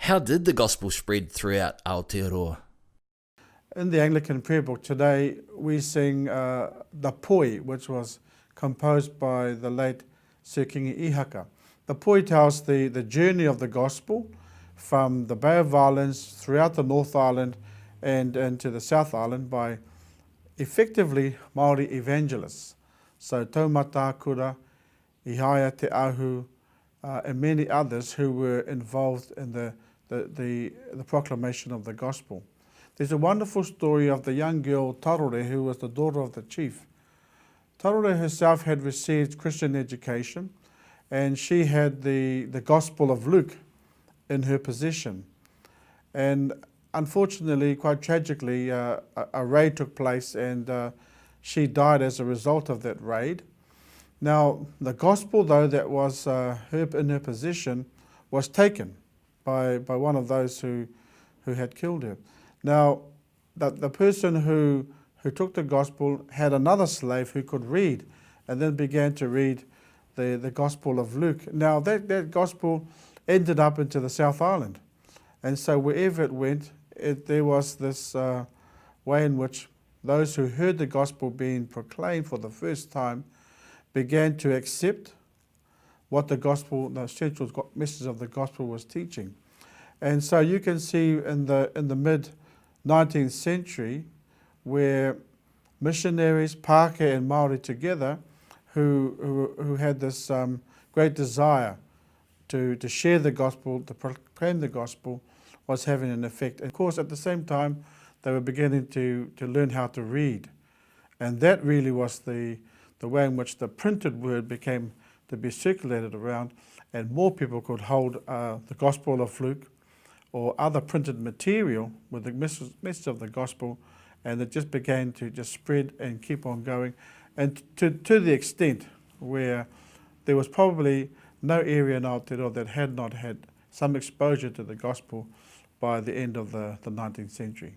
How did the gospel spread throughout Aotearoa? In the Anglican prayer book today, we sing the Poi, which was composed by the late Sir Kingi Ihaka. The Poi tells the journey of the gospel from the Bay of Islands throughout the North Island and into the South Island by effectively Māori evangelists. So Taumata Kura, Ihaia Te Ahu, and many others who were involved in the proclamation of the gospel. There's a wonderful story of the young girl Tarore, who was the daughter of the chief. Tarore herself had received Christian education, and she had the Gospel of Luke in her possession. And unfortunately, quite tragically, a raid took place, and she died as a result of that raid. Now, the gospel, though, that was in her possession was taken by one of those who had killed her. Now, the person who took the gospel had another slave who could read, and then began to read the Gospel of Luke. Now, that gospel ended up into the South Island. And so wherever it went, there was this way in which those who heard the gospel being proclaimed for the first time began to accept what the gospel, the essential message of the gospel was teaching. And so you can see in the mid-19th century where missionaries, Pākehā and Māori together, who had this great desire to share the gospel, to proclaim the gospel, was having an effect. And of course, at the same time, they were beginning to learn how to read. And that really was the way in which the printed word became to be circulated around, and more people could hold the Gospel of Luke or other printed material with the message of the gospel, and it just began to just spread and keep on going, and to the extent where there was probably no area in Aotearoa that had not had some exposure to the gospel by the end of the 19th century.